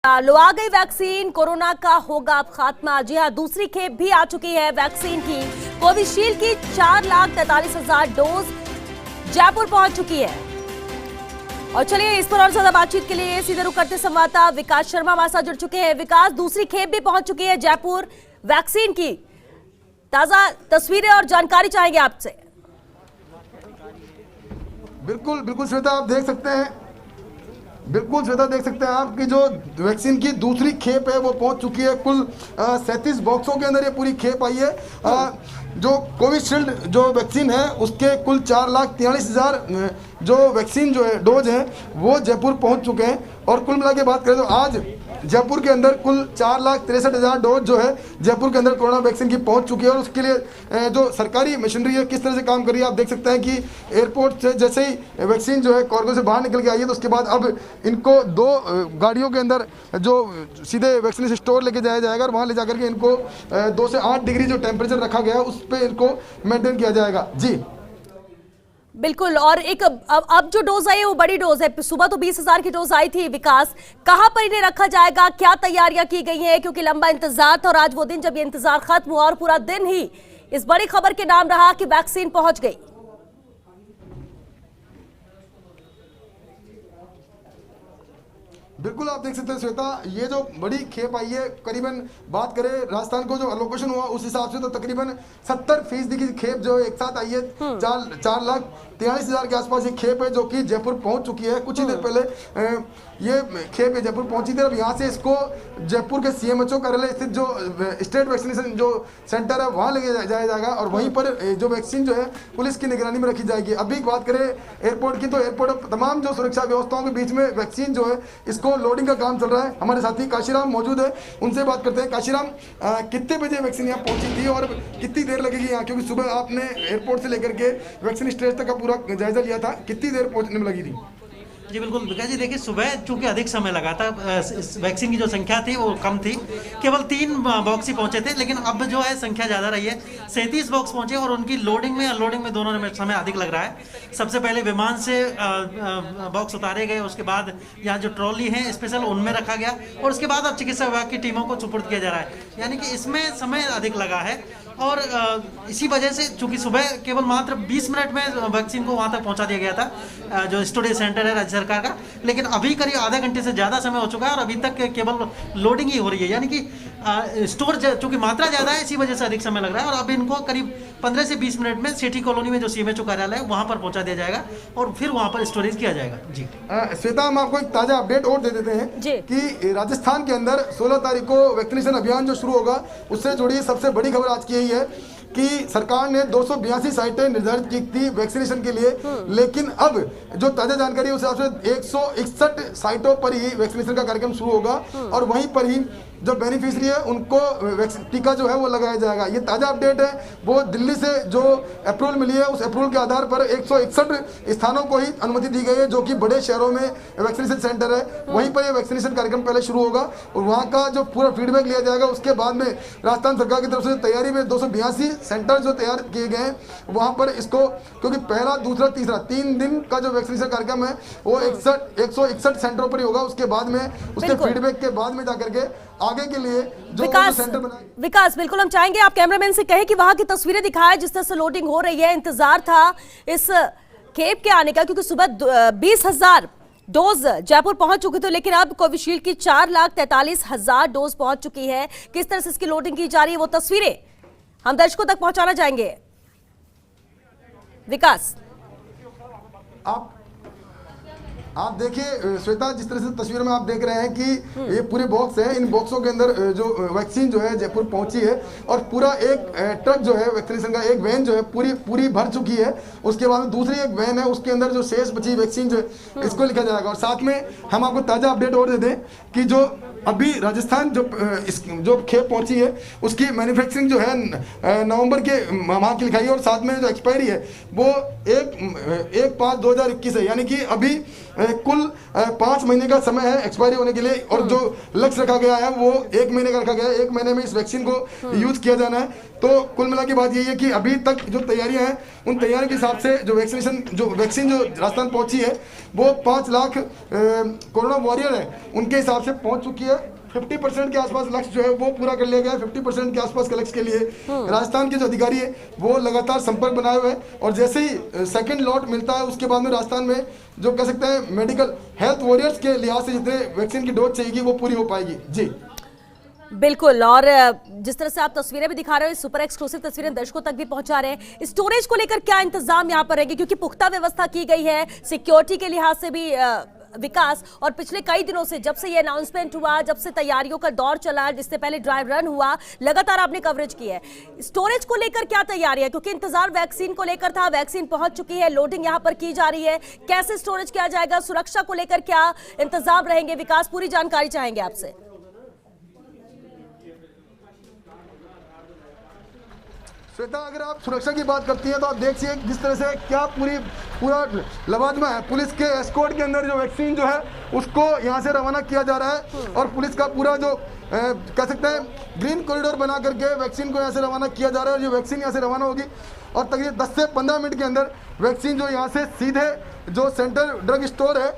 लो आ गई vaccine, corona का होगा अब खात्मा। जी हाँ, दूसरी खेप भी आ चुकी है वैक्सीन की। कोविशील्ड की 4,43,000 डोज जयपुर पहुंच चुकी है। और चलिए इस पर और ज्यादा बातचीत के लिए सीधे रुख करते संवाददाता विकास शर्मा हमारे साथ जुड़ चुके हैं। विकास, दूसरी खेप भी पहुंच चुकी है जयपुर वैक्सीन की, ताजा तस्वीरें और जानकारी चाहेंगे आपसे। बिल्कुल बिल्कुल श्वेता, आप देख सकते हैं, बिल्कुल श्वेता देख सकते हैं आप कि जो वैक्सीन की दूसरी खेप है वो पहुंच चुकी है। कुल 37 बॉक्सों के अंदर ये पूरी खेप आई है। जो कोविशील्ड जो वैक्सीन है उसके कुल 4,43,000 जो वैक्सीन जो है डोज है वो जयपुर पहुंच चुके हैं। और कुल मिला के बात करें तो आज जयपुर के अंदर कुल 4,63,000 डोज जो है जयपुर के अंदर कोरोना वैक्सीन की पहुंच चुकी है। और उसके लिए जो सरकारी मशीनरी है किस तरह से काम कर रही है आप देख सकते हैं कि एयरपोर्ट से जैसे ही वैक्सीन जो है कार्गो से बाहर निकल के आई है तो उसके बाद अब इनको 2 गाड़ियों के अंदर जो सीधे वैक्सीनेशन स्टोर लेके जाया जाएगा और वहाँ ले जाकर के इनको 2 से 8 डिग्री जो टेम्परेचर रखा गया है उस पर इनको मेंटेन किया जाएगा। जी बिल्कुल। और एक अब जो डोज आई है वो बड़ी डोज है। सुबह तो 20,000 की डोज आई थी। विकास, कहां पर इन्हें रखा जाएगा, क्या तैयारियां की गई हैं? क्योंकि लंबा इंतजार था और आज वो दिन जब ये इंतजार खत्म हुआ और पूरा दिन ही इस बड़ी खबर के नाम रहा कि वैक्सीन पहुंच गई। बिल्कुल आप देख सकते हैं श्वेता, ये जो बड़ी खेप आई है करीबन बात करें राजस्थान को जो अलोकेशन हुआ उस हिसाब से तो तकरीबन 70% की खेप जो एक साथ आई है। 4,43,000 के आसपास ये खेप है जो कि जयपुर पहुंच चुकी है। कुछ ही देर पहले ये खेप जयपुर पहुंची थी। अब यहाँ से इसको जयपुर के CMHO कार्यालय स्थित जो स्टेट वैक्सीनेशन जो सेंटर है वहाँ लेके जाया जाएगा और वहीं पर जो वैक्सीन जो है पुलिस की निगरानी में रखी जाएगी। अभी बात करें एयरपोर्ट की तो एयरपोर्ट तमाम जो सुरक्षा व्यवस्थाओं के बीच में वैक्सीन जो है इसको लोडिंग का काम चल रहा है। हमारे साथी काशीराम मौजूद है, उनसे बात करते हैं। काशीराम, कितने बजे वैक्सीन यहाँ पहुंची थी और कितनी देर लगेगी यहाँ, क्योंकि सुबह आपने एयरपोर्ट से लेकर के वैक्सीन स्टेज तक का पूरा जायजा लिया था, कितनी देर पहुंचने में लगी थी? जी बिल्कुल विकास जी, देखिए सुबह चूंकि अधिक समय लगा था, वैक्सीन की जो संख्या थी वो कम थी, केवल 3 बॉक्स ही पहुंचे थे। लेकिन अब जो है संख्या ज़्यादा रही है, 37 बॉक्स पहुंचे और उनकी लोडिंग में अनलोडिंग में दोनों में समय अधिक लग रहा है। सबसे पहले विमान से बॉक्स उतारे गए, उसके बाद यहाँ जो ट्रॉली है स्पेशल उनमें रखा गया और उसके बाद अब चिकित्सा विभाग की टीमों को सुपुर्द किया जा रहा है। यानी कि इसमें समय अधिक लगा है और इसी वजह से चूंकि सुबह केवल मात्र 20 मिनट में वैक्सीन को वहां तक पहुंचा दिया गया था जो स्टोरेज सेंटर है राज्य सरकार का, लेकिन अभी करीब आधे घंटे से ज़्यादा समय हो चुका है और अभी तक केवल लोडिंग ही हो रही है। यानी कि स्टोर चूंकि मात्रा ज़्यादा है इसी वजह से अधिक समय लग रहा है। और अब इनको करीब 15 से 20 मिनट में सिटी कॉलोनी में जो CMHO कार्यालय है वहाँ पर पहुँचा दिया जाएगा और फिर वहाँ पर स्टोरेज किया जाएगा। जी श्वेता, हम आपको एक ताज़ा अपडेट और दे देते हैं कि राजस्थान के अंदर 16 तारीख को वैक्सीनेशन अभियान जो शुरू होगा उससे जुड़ी सबसे बड़ी खबर आज की यही है कि सरकार ने 282 साइटें निर्धारित की थी वैक्सीनेशन के लिए, लेकिन अब जो ताज़ा जानकारी है उस हिसाब से 161 साइटों पर ही वैक्सीनेशन का कार्यक्रम शुरू होगा और वहीं पर ही जो बेनिफिशियरी है उनको टीका जो है वो लगाया जाएगा। ये ताज़ा अपडेट है, वो दिल्ली से जो अप्रूवल मिली है उस अप्रूवल के आधार पर 161 स्थानों को ही अनुमति दी गई है जो कि बड़े शहरों में वैक्सीनेशन सेंटर है। वहीं पर ये वैक्सीनेशन कार्यक्रम पहले शुरू होगा और वहाँ का जो पूरा फीडबैक लिया जाएगा। उसके बाद में राजस्थान सरकार की तरफ से तैयारी में 282 सेंटर जो तैयार किए गए हैं वहाँ पर इसको, क्योंकि पहला दूसरा तीसरा 3 दिन का जो वैक्सीनेशन कार्यक्रम है वो 161 सेंटरों पर ही होगा। उसके बाद में उसके फीडबैक के बाद में जाकर के आगे के लिए जो सेंटर बनाए। विकास, बिल्कुल हम चाहेंगे आप कैमरामैन से कहें कि वहां की तस्वीरें दिखाएं जिस तरह से लोडिंग हो रही है। इंतजार था इस खेप के आने का क्योंकि सुबह 20,000 डोज जयपुर पहुंच चुकी थी, लेकिन अब कोविशील्ड की 4,43,000 डोज पहुंच चुकी है। किस तरह से इसकी लोडिंग की जा रही है वो तस्वीरें हम दर्शकों तक पहुंचाना चाहेंगे। विकास, आप देखिए श्वेता, जिस तरह से तस्वीर में आप देख रहे हैं कि ये पूरे बॉक्स है, इन बॉक्सों के अंदर जो वैक्सीन जो है जयपुर पहुंची है और पूरा एक ट्रक जो है वैक्सीनेशन का, एक वैन जो है पूरी भर चुकी है। उसके बाद में दूसरी एक वैन है, उसके अंदर जो शेष बची वैक्सीन जो है इसको लिखा जाएगा। और साथ में हम आपको ताज़ा अपडेट और दे दें कि जो अभी राजस्थान जो खेप पहुंची है उसकी मैन्युफैक्चरिंग जो है नवंबर के माह की लिखाई है और साथ में जो एक्सपायरी है वो 1/5/2021 है। यानी कि अभी कुल 5 महीने का समय है एक्सपायरी होने के लिए, और जो लक्ष्य रखा गया है वो 1 महीने का रखा गया है। 1 महीने में इस वैक्सीन को यूज किया जाना है। तो कुल मिला के बात यही है कि अभी तक जो तैयारियां हैं उन तैयारियों के हिसाब से जो वैक्सीन जो राजस्थान पहुंची है वो 5 लाख कोरोना वॉरियर है उनके हिसाब से पहुंच चुकी है। 50% के आसपास लक्ष्य जो है वो पूरा कर लिया गया है। 50% के आसपास के लक्ष्य के लिए राजस्थान के जो अधिकारी है वो लगातार संपर्क बनाए हुए हैं, और जैसे ही सेकंड लॉट मिलता है उसके बाद में राजस्थान में जो कह सकते हैं मेडिकल हेल्थ वॉरियर्स के लिहाज से जितने वैक्सीन की डोज चाहिए वो पूरी हो पाएगी। जी बिल्कुल, और जिस तरह से आप तस्वीरें भी दिखा रहे हो, सुपर एक्सक्लूसिव तस्वीरें दर्शकों तक भी पहुंचा रहे हैं। स्टोरेज को लेकर क्या इंतजाम यहाँ पर रहेंगे, क्योंकि पुख्ता व्यवस्था की गई है सिक्योरिटी के लिहाज से भी विकास, और पिछले कई दिनों से जब से ये अनाउंसमेंट हुआ, जब से तैयारियों का दौर चला, जिससे पहले ड्राई रन हुआ, लगातार आपने कवरेज की है। स्टोरेज को लेकर क्या तैयारी है, क्योंकि इंतजार वैक्सीन को लेकर था, वैक्सीन पहुंच चुकी है, लोडिंग यहां पर की जा रही है, कैसे स्टोरेज किया जाएगा, सुरक्षा को लेकर क्या इंतजाम रहेंगे? विकास, पूरी जानकारी चाहेंगे आपसे। श्वेता, अगर आप सुरक्षा की बात करती हैं तो आप देखिए जिस तरह से क्या पूरा लवाजमा है। पुलिस के एस्कॉर्ट के अंदर जो वैक्सीन जो है उसको यहाँ से रवाना किया जा रहा है, और पुलिस का पूरा जो कह सकते हैं ग्रीन कॉरिडोर बना करके वैक्सीन को यहाँ से रवाना किया जा रहा है। और ये वैक्सीन यहाँ से रवाना होगी और तकरीबन 10 से 15 मिनट के अंदर वैक्सीन जो यहाँ से सीधे जो सेंट्रल ड्रग स्टोर है,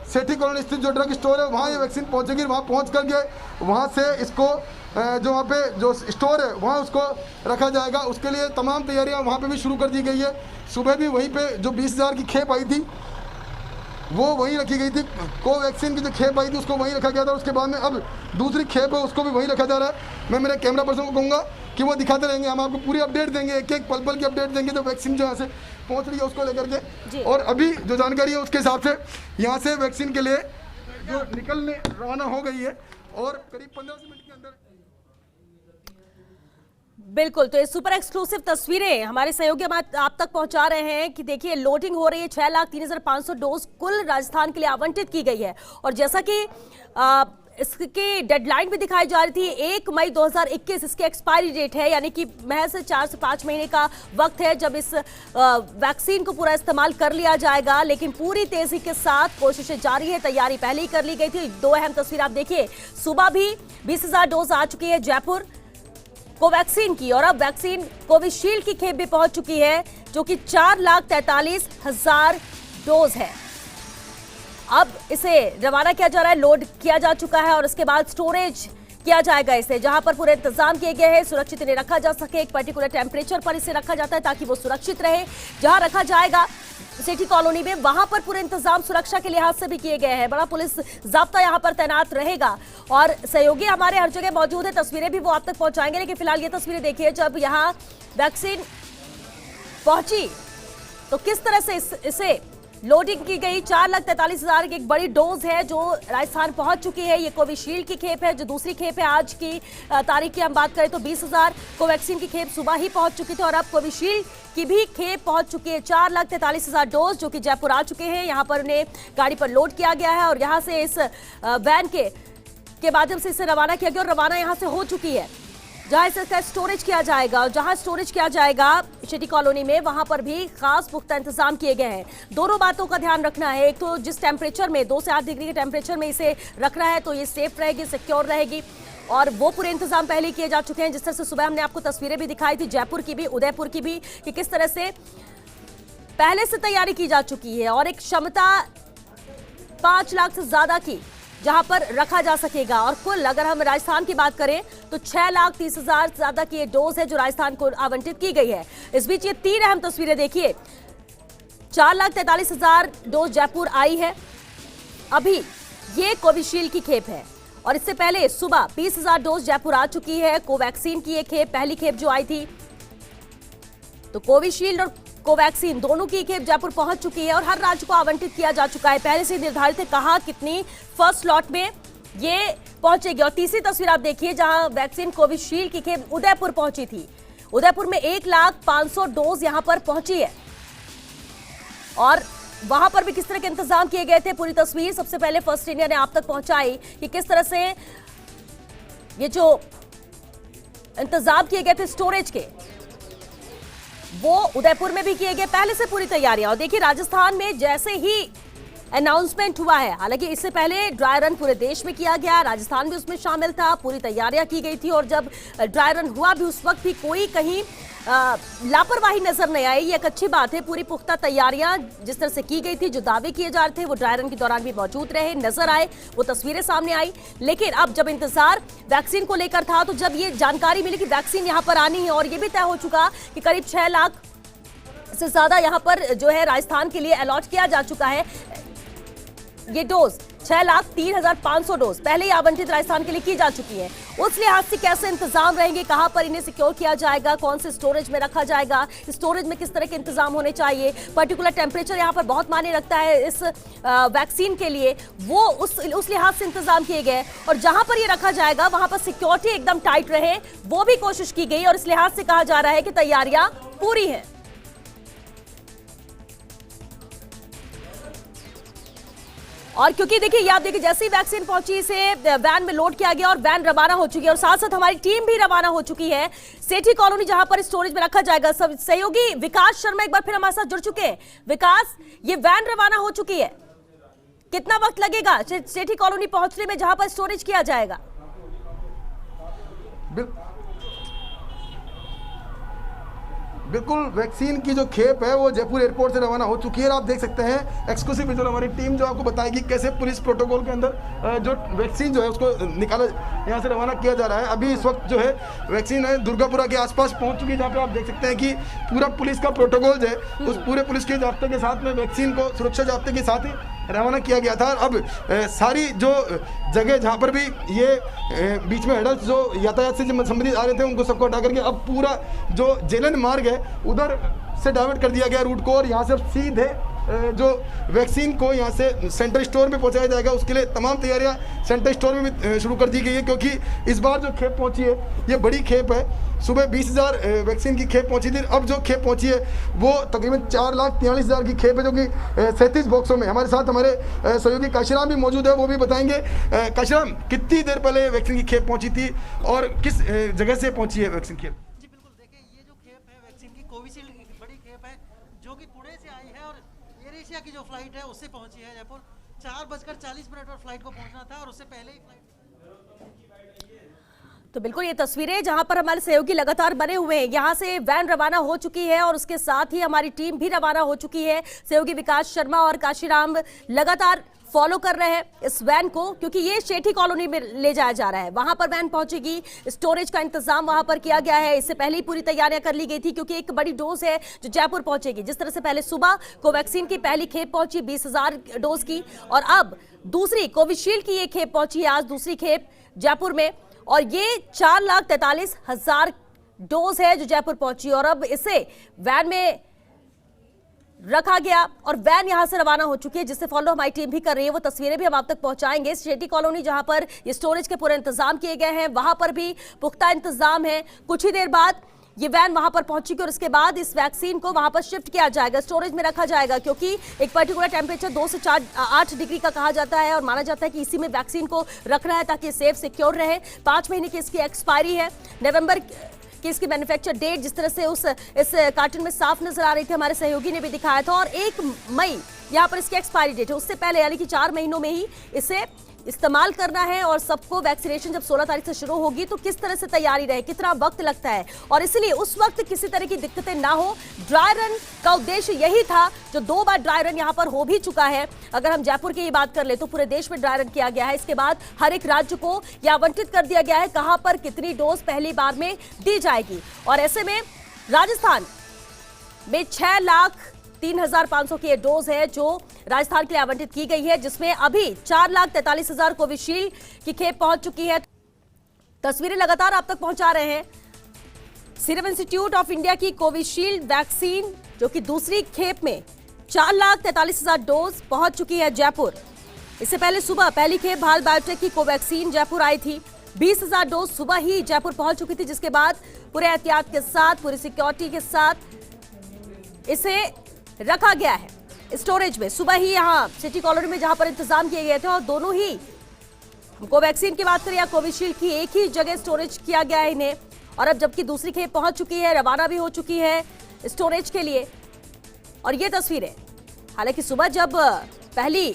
सेठी कॉलोनी स्थित जो ड्रग स्टोर है, वहाँ ये वैक्सीन पहुँचेगी। वहाँ पहुँच करके वहाँ से इसको जो वहाँ पे जो स्टोर है वहाँ उसको रखा जाएगा। उसके लिए तमाम तैयारियाँ वहाँ पे भी शुरू कर दी गई है। सुबह भी वहीं पे जो 20,000 की खेप आई थी वो वहीं रखी गई थी। कोवैक्सीन की जो खेप आई थी उसको वहीं रखा गया था। उसके बाद में अब दूसरी खेप है उसको भी वहीं रखा जा रहा है। मैं मेरे कैमरा पर्सन को कहूँगा कि वो दिखाते रहेंगे, हम आपको पूरी अपडेट देंगे, एक एक पल की अपडेट देंगे जो वैक्सीन जो यहाँ से पहुँच रही है उसको लेकर के। और अभी जो जानकारी है उसके हिसाब से यहाँ से वैक्सीन के लिए जो निकलने रवाना हो गई है, और करीब 15 मिनट के अंदर। बिल्कुल, तो ये सुपर एक्सक्लूसिव तस्वीरें हमारे सहयोगी आप तक पहुंचा रहे हैं कि देखिए लोडिंग हो रही है। 6,03,500 डोज कुल राजस्थान के लिए आवंटित की गई है, और जैसा कि इसकी डेडलाइन भी दिखाई जा रही थी 1 मई 2021 इसकी एक्सपायरी डेट है, यानी कि महज 4 से 5 महीने का वक्त है जब इस वैक्सीन को पूरा इस्तेमाल कर लिया जाएगा। लेकिन पूरी तेजी के साथ कोशिशें जारी है, तैयारी पहले ही कर ली गई थी। 2 अहम तस्वीर आप देखिए, सुबह भी 20,000 डोज आ चुकी है जयपुर कोवैक्सीन की, और अब वैक्सीन कोविशील्ड की खेप भी पहुंच चुकी है जो कि 4,43,000 डोज है। अब इसे रवाना किया जा रहा है, लोड किया जा चुका है, और उसके बाद स्टोरेज किया जाएगा इसे, जहां पर पूरे इंतजाम किए गए हैं। सुरक्षित इन्हें रखा जा सके, एक पर्टिकुलर टेम्परेचर पर इसे रखा जाता है ताकि वो सुरक्षित रहे। जहां रखा जाएगा सिटी कॉलोनी में, वहां पर पूरे इंतजाम सुरक्षा के लिहाज से भी किए गए हैं। बड़ा पुलिस जाब्ता यहां पर तैनात रहेगा, और सहयोगी हमारे हर जगह मौजूद है, तस्वीरें भी वो आप तक पहुंचाएंगे। लेकिन फिलहाल ये तस्वीरें देखिए, जब यहाँ वैक्सीन पहुंची तो किस तरह से इसे लोडिंग की गई। 4,43,000 की एक बड़ी डोज है जो राजस्थान पहुंच चुकी है। ये कोविशील्ड की खेप है। जो दूसरी खेप है, आज की तारीख की हम बात करें तो 20,000 कोवैक्सीन की खेप सुबह ही पहुंच चुकी थी, और अब कोविशील्ड की भी खेप पहुंच चुकी है। 4,43,000 डोज जो कि जयपुर आ चुके हैं। यहाँ पर उन्हें गाड़ी पर लोड किया गया है, और यहाँ से इस वैन के माध्यम से इसे रवाना किया गया, और रवाना यहाँ से हो चुकी है जहां इसका स्टोरेज किया जाएगा। और जहां स्टोरेज किया जाएगा सिटी कॉलोनी में, वहां पर भी खास पुख्ता इंतजाम किए गए हैं। दोनों बातों का ध्यान रखना है, एक तो जिस टेम्परेचर में 2 से 8 डिग्री के टेम्परेचर में इसे रखना है तो ये सेफ रहेगी, सिक्योर रहेगी, और वो पूरे इंतजाम पहले किए जा चुके हैं। जिस तरह से सुबह हमने आपको तस्वीरें भी दिखाई थी, जयपुर की भी, उदयपुर की भी, कि किस तरह से पहले से तैयारी की जा चुकी है, और एक क्षमता 5 लाख से ज्यादा की जहां पर रखा जा सकेगा। और कुल अगर हम राजस्थान की बात करें तो 6,30,000 से ज्यादा की ये डोज है जो राजस्थान को आवंटित की गई है। इस बीच ये 3 अहम तस्वीरें देखिए, 4,43,000 डोज जयपुर आई है, अभी ये कोविशील्ड की खेप है, और इससे पहले सुबह 20,000 डोज जयपुर आ चुकी है। कोवैक्सीन की ये खेप, पहली खेप जो आई थी, तो कोविशील्ड और कोवैक्सीन दोनों की खेप जयपुर पहुंच चुकी है, और हर राज्य को आवंटित किया जा चुका है। पहले से निर्धारित है कहा कितनी फर्स्ट लॉट में ये पहुंचेगी। और तीसरी तस्वीर आप देखिए, जहां वैक्सीन कोविशील्ड की खेप उदयपुर पहुंची थी। उदयपुर में 1,05,000 डोज यहां पर पहुंची है, और वहां पर भी किस तरह के इंतजाम किए गए थे, पूरी तस्वीर सबसे पहले फर्स्ट इंडिया ने आप तक पहुंचाई कि किस तरह से ये जो इंतजाम किए गए थे स्टोरेज के, वो उदयपुर में भी किए गए पहले से पूरी तैयारियां। और देखिए राजस्थान में जैसे ही अनाउंसमेंट हुआ है, हालांकि इससे पहले ड्राई रन पूरे देश में किया गया, राजस्थान भी उसमें शामिल था, पूरी तैयारियां की गई थी। और जब ड्राई रन हुआ भी उस वक्त भी कोई कहीं लापरवाही नजर नहीं आई। ये एक अच्छी बात है। पूरी पुख्ता तैयारियां जिस तरह से की गई थी, जो दावे किए जा रहे थे वो ड्राई रन के दौरान भी मौजूद रहे, नजर आए, वो तस्वीरें सामने आई। लेकिन अब जब इंतजार वैक्सीन को लेकर था, तो जब ये जानकारी मिली कि वैक्सीन यहां पर आनी है और ये भी तय हो चुका कि करीब 6 लाख से ज्यादा यहां पर जो है राजस्थान के लिए अलॉट किया जा चुका है, ये डोज 6,03,500 डोज पहले ही आवंटित राजस्थान के लिए की जा चुकी है। उस लिहाज से कैसे इंतजाम रहेंगे, कहां पर इन्हें सिक्योर किया जाएगा, कौन से स्टोरेज में रखा जाएगा, स्टोरेज में किस तरह के इंतजाम होने चाहिए, पर्टिकुलर टेम्परेचर यहां पर बहुत मायने रखता है इस वैक्सीन के लिए, वो उस लिहाज से इंतजाम किए गए। और जहां पर ये रखा जाएगा वहां पर सिक्योरिटी एकदम टाइट रहे, वो भी कोशिश की गई। और इस लिहाज से कहा जा रहा है कि तैयारियां पूरी है। और क्योंकि देखिए आप देखिए जैसे ही वैक्सीन पहुंची, इसे वैन में लोड किया गया और वैन रवाना हो चुकी है। और साथ साथ हमारी टीम भी रवाना हो चुकी है सेठी कॉलोनी, जहां पर स्टोरेज में रखा जाएगा। सहयोगी विकास शर्मा एक बार फिर हमारे साथ जुड़ चुके हैं। विकास, ये वैन रवाना हो चुकी है, कितना वक्त लगेगा सेठी कॉलोनी पहुंचने में जहां पर स्टोरेज किया जाएगा? बिल्कुल, वैक्सीन की जो खेप है वो जयपुर एयरपोर्ट से रवाना हो चुकी है। आप देख सकते हैं एक्सक्लूसिव विजुअल हमारी टीम जो आपको बताएगी कैसे पुलिस प्रोटोकॉल के अंदर जो वैक्सीन जो है उसको निकाला, यहाँ से रवाना किया जा रहा है। अभी इस वक्त जो है वैक्सीन है दुर्गापुरा के आसपास पहुंच चुकी है, जहाँ पे आप देख सकते हैं कि पूरा पुलिस का प्रोटोकॉल जो है उस पूरे पुलिस के जाब्ते के साथ में वैक्सीन को सुरक्षा जाब्ते के साथ ही रवाना किया गया था। अब सारी जो जगह जहाँ पर भी ये बीच में एडल्ट जो यातायात से संबंधित आ रहे थे उनको सबको हटा करके अब पूरा जो जेलन मार्ग है उधर से डाइवर्ट कर दिया गया रूट को। और यहाँ से सीधे जो वैक्सीन को यहाँ से सेंट्रल स्टोर में पहुँचाया जाएगा, उसके लिए तमाम तैयारियाँ सेंट्रल स्टोर में भी शुरू कर दी गई है। क्योंकि इस बार जो खेप पहुँची है ये बड़ी खेप है। सुबह 20,000 वैक्सीन की खेप पहुंची थी, अब जो खेप पहुंची है वो तकरीबन 4,43,000 की खेप है, जो कि 37 बॉक्सों में। हमारे साथ हमारे सहयोगी काशीराम भी मौजूद है, वो भी बताएंगे। काशीराम, कितनी देर पहले वैक्सीन की खेप पहुंची थी और किस जगह से पहुंची है वैक्सीन खेप? जी बिल्कुल, देखिए ये जो खेप है वैक्सीन की कोविशील्ड की बड़ी खेप है, जो कि पुणे से आई है और एयर एशिया की जो फ्लाइट है उससे पहुंची है जयपुर। 4:40 पर फ्लाइट को पहुंचना था और उससे पहले ही फ्लाइट। तो बिल्कुल ये तस्वीरें जहां पर हमारे सहयोगी लगातार बने हुए हैं, यहां से वैन रवाना हो चुकी है और उसके साथ ही हमारी टीम भी रवाना हो चुकी है। सहयोगी विकास शर्मा और काशीराम लगातार फॉलो कर रहे हैं इस वैन को, क्योंकि ये सेठी कॉलोनी में ले जाया जा रहा है। वहां पर वैन पहुंचेगी, स्टोरेज का इंतजाम वहां पर किया गया है। इससे पहले ही पूरी तैयारियां कर ली गई थी, क्योंकि एक बड़ी डोज है जो जयपुर पहुंचेगी। जिस तरह से पहले सुबह कोवैक्सीन की पहली खेप पहुंची 20,000 डोज की, और अब दूसरी कोविशील्ड की ये खेप पहुंची है आज, दूसरी खेप जयपुर में। और ये 4,43,000 डोज है जो जयपुर पहुंची और अब इसे वैन में रखा गया और वैन यहां से रवाना हो चुकी है, जिससे फॉलो हमारी टीम भी कर रही है। वो तस्वीरें भी हम आप तक पहुंचाएंगे। सेठी कॉलोनी जहां पर ये स्टोरेज के पूरे इंतजाम किए गए हैं, वहां पर भी पुख्ता इंतजाम है। कुछ ही देर बाद ये वैन वहां पर पहुंचेगी और उसके बाद इस वैक्सीन को वहां पर शिफ्ट किया जाएगा, स्टोरेज में रखा जाएगा। क्योंकि एक पर्टिकुलर टेम्परेचर 2 से 8 डिग्री का कहा जाता है और माना जाता है कि इसी में वैक्सीन को रखना है ताकि सेफ सिक्योर रहे। 5 महीने की इसकी एक्सपायरी है, नवंबर की इसकी मैन्युफैक्चर डेट जिस तरह से इस कार्टून में साफ नजर आ रही थी, हमारे सहयोगी ने भी दिखाया था। और 1 मई यहाँ पर इसकी एक्सपायरी डेट है, उससे पहले यानी कि 4 महीनों में ही इसे इस्तेमाल करना है। और सबको वैक्सीनेशन जब 16 तारीख से शुरू होगी तो किस तरह से तैयारी रहे, कितना वक्त लगता है, और इसलिए उस वक्त किसी तरह की दिक्कतें ना हो, ड्राई रन का उद्देश्य यही था, जो 2 बार ड्राई रन यहाँ पर हो भी चुका है। अगर हम जयपुर की बात कर ले तो पूरे देश में ड्राई रन किया गया है। इसके बाद हर एक राज्य को यह आवंटित कर दिया गया है कहां पर कितनी डोज पहली बार में दी जाएगी। और ऐसे में राजस्थान में 6,03,500 की डोज है जो राजस्थान के लिए आवंटित की गई है, जिसमें अभी 4,43,000 कोविशील्ड की खेप पहुंच चुकी है। तस्वीरें लगातार आप तक पहुंचा रहे हैं। सीरम इंस्टीट्यूट ऑफ इंडिया की कोविशील्ड वैक्सीन जो कि दूसरी खेप में 4,43,000 डोज पहुंच चुकी है जयपुर। इससे पहले सुबह पहली खेप भाल बायोटेक की कोवैक्सीन जयपुर आई थी, 20,000 डोज सुबह ही जयपुर पहुंच चुकी थी, जिसके बाद पूरे एहतियात के साथ, पूरी सिक्योरिटी के साथ इसे रखा गया है स्टोरेज में। सुबह ही यहाँ सिटी कॉलोनी में जहां पर इंतजाम किए गए थे, और दोनों ही कोवैक्सीन की बात करें या कोविशील्ड की, एक ही जगह स्टोरेज किया गया है इन्हें। और अब जबकि दूसरी खेप पहुंच चुकी है, रवाना भी हो चुकी है, स्टोरेज के लिए। और ये तस्वीरें, हालांकि सुबह जब पहली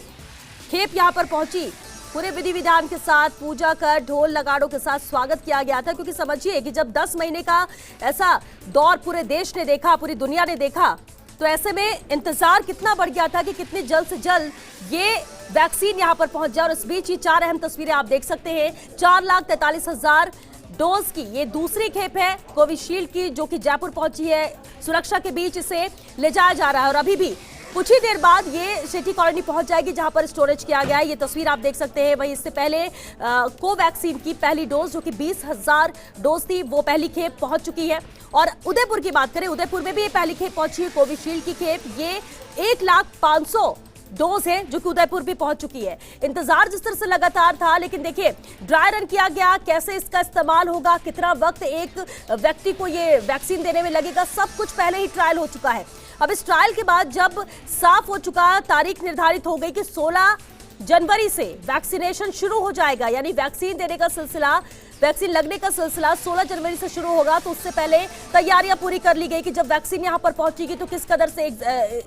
खेप यहां पर पहुंची, पूरे विधि विधान के साथ पूजा कर ढोल नगाड़ों के साथ स्वागत किया गया था, क्योंकि समझिए कि जब 10 महीने का ऐसा दौर पूरे देश ने देखा, पूरी दुनिया ने देखा, तो ऐसे में इंतजार कितना बढ़ गया था कि कितनी जल्द से जल्द ये वैक्सीन यहां पर पहुंच जाए। और इस बीच ये 4 अहम तस्वीरें आप देख सकते हैं। 4,43,000 डोज की ये दूसरी खेप है कोविशील्ड की, जो कि जयपुर पहुंची है। सुरक्षा के बीच इसे ले जाया जा रहा है और अभी भी कुछ ही देर बाद ये सिटी कॉलोनी पहुंच जाएगी, जहां पर स्टोरेज किया गया है। ये तस्वीर आप देख सकते हैं। वहीं इससे पहले कोवैक्सीन की पहली डोज, जो कि 20,000 डोज थी, वो पहली खेप पहुंच चुकी है। और उदयपुर की बात करें, उदयपुर में भी ये पहली खेप पहुंची है कोविशील्ड की खेप। ये 1,05,000 डोज है जो कि उदयपुर भी पहुंच चुकी है। इंतजार जिस तरह से लगातार था, लेकिन देखिए ड्राई रन किया गया, कैसे इसका इस्तेमाल होगा, कितना वक्त एक व्यक्ति को ये वैक्सीन देने में लगेगा, सब कुछ पहले ही ट्रायल हो चुका है। अब इस ट्रायल के बाद जब साफ हो चुका, तारीख निर्धारित हो गई कि 16 जनवरी से वैक्सीनेशन शुरू हो जाएगा, यानी वैक्सीन देने का सिलसिला, वैक्सीन लगने का सिलसिला 16 जनवरी से शुरू होगा, तो उससे पहले तैयारियां पूरी कर ली गई कि जब वैक्सीन यहां पर पहुंचेगी तो किस कदर से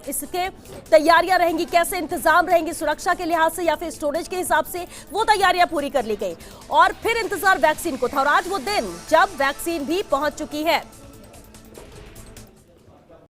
इसके तैयारियां रहेंगी, कैसे इंतजाम रहेंगे सुरक्षा के लिहाज से या फिर स्टोरेज के हिसाब से, वो तैयारियां पूरी कर ली गई। और फिर इंतजार वैक्सीन को था, और आज वो दिन जब वैक्सीन भी पहुंच चुकी है।